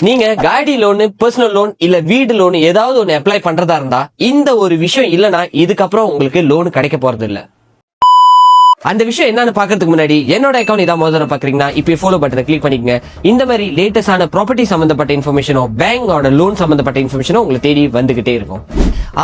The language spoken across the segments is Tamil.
நீங்க காடி லோன், பர்சனல் லோன் இல்ல வீடு லோன் ஏதாவது ஒன்னு அப்ளை பண்றதா இருந்தா இந்த ஒரு விஷயம் இல்லனா இதுக்கப்புறம் உங்களுக்கு லோன் கிடைக்க போறது இல்ல. அந்த விஷயம் என்னன்னு பாக்கிறதுக்கு முன்னாடி என்னோட அக்கௌண்ட் இதான் முதல்ல பாக்குறீங்கன்னா இப்ப ஃபாலோ பட்டனை கிளிக் பண்ணிக்கங்க. இந்த மாதிரி லேட்டஸ்டான ப்ராப்பர்ட்டி சம்பந்தப்பட்ட இன்ஃபர்மேஷனோ பேங்கோட லோன் சம்பந்தப்பட்ட இன்ஃபர்மேஷனோ உங்களுக்கு தேடி வந்துகிட்டே இருக்கும்.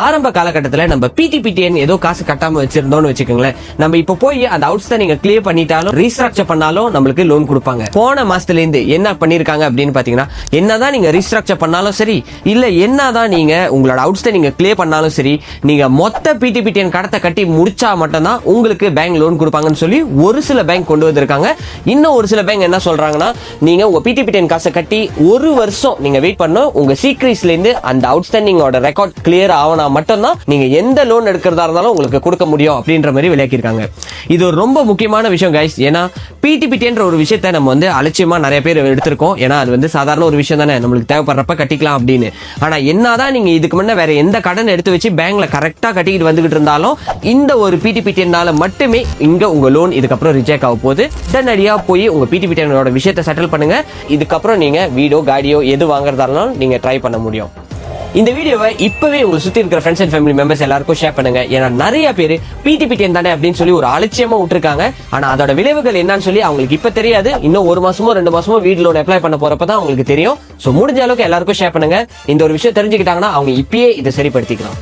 ஆரம்ப காலகட்டத்தில் நம்ம பிடிபிடிஎன் ஏதோ காசு கட்டாம வச்சிருந்தோம்னு வச்சுக்கோங்களேன், நம்ம இப்ப போய் அந்த அவுட்ஸ்டாண்டிங் கிளியர் பண்ணிட்டாலும் ரீஸ்ட்ரக்சர் பண்ணாலும் நம்மளுக்கு லோன் கொடுப்பாங்க. போன மாசத்துல இருந்து என்ன பண்ணிருக்காங்க அப்படின்னு பாத்தீங்கன்னா, என்னதான் நீங்க ரீஸ்ட்ரக்சர் பண்ணாலும் சரி இல்ல என்னதான் நீங்க உங்களோட அவுட்ஸ்டாண்டிங் கிளியர் பண்ணாலும் சரி, நீங்க மொத்த பிடிபிடிஎன் கடத்தை கட்டி முடிச்சா மட்டும்தான் உங்களுக்கு பேங்க் லோன் கொடுப்பாங்கன்னு சொல்லி ஒரு சில பேங்க் கொண்டு வந்திருக்காங்க. இன்னும் ஒரு சில பேங்க் என்ன சொல்றாங்கன்னா, நீங்க உங்க பிடிபிடிஎன் காசை கட்டி ஒரு வருஷம் நீங்க வெயிட் பண்ணணும், உங்க சீக்ரீஸ்ல இருந்து அந்த அவுட்ஸ்டாண்டிங்கோட ரெக்கார்ட் கிளியர் ஆகணும் மட்டும்தான் நீங்க எந்த லோன் எடுக்கிறதா இருந்தாலும் உங்களுக்கு கொடுக்க முடியும் அப்படின்ற மாதிரி விளக்கியிருக்காங்க. இது ஒரு ரொம்ப முக்கியமான விஷயம் கைஸ். ஏன்னா பிடிபிடின்ற ஒரு விஷயத்தை நம்ம வந்து அலட்சியமா நிறைய பேர் எடுத்திருக்கோம். ஏன்னா அது வந்து சாதாரண ஒரு விஷயம் தானே, நம்மளுக்கு தேவைப்படுறப்ப கட்டிக்கலாம் அப்படின்னு. ஆனா என்னதான் நீங்க இதுக்கு முன்ன வேற எந்த கடன் எடுத்து வச்சு பேங்க்ல கரெக்டா கட்டிக்கிட்டு வந்துகிட்டு இருந்தாலும் இந்த ஒரு பிடிபிடினால மட்டுமே இங்க உங்க லோன் இதுக்கப்புறம் ரிஜெக்ட் ஆக போகுது. உடனடியா போய் உங்க பிடிபிடினோட விஷயத்தை செட்டில் பண்ணுங்க. இதுக்கப்புறம் நீங்க வீடோ காடியோ எது வாங்குறதா இருந்தாலும் நீங்க ட்ரை பண்ண முடியும். இந்த வீடியோவை இப்பவே உங்களுக்கு சுத்தி இருக்கிற ஃப்ரெண்ட்ஸ் அண்ட் ஃபேமிலி மெம்பர்ஸ் எல்லாருக்கும் ஷேர் பண்ணுங்க. ஏன்னா நிறைய பேர் பிடிபிடிஎன் தானே அப்படின்னு சொல்லி ஒரு அலட்சியமா விட்டுருக்காங்க. ஆனா அதோட விளைவுகள் என்னன்னு சொல்லி அவங்களுக்கு இப்ப தெரியாது. இன்னும் ஒரு மாசமோ 2 மாசமோ வீடு லோன் அப்ளை பண்ண போறப்பதான் அவங்களுக்கு தெரியும். சோ முடிஞ்ச அளவுக்கு எல்லாருக்கும் ஷேர் பண்ணுங்க. இந்த ஒரு விஷயம் தெரிஞ்சுக்கிட்டாங்கன்னா அவங்க இப்பயே இதை சரிப்படுத்திக்கலாம்.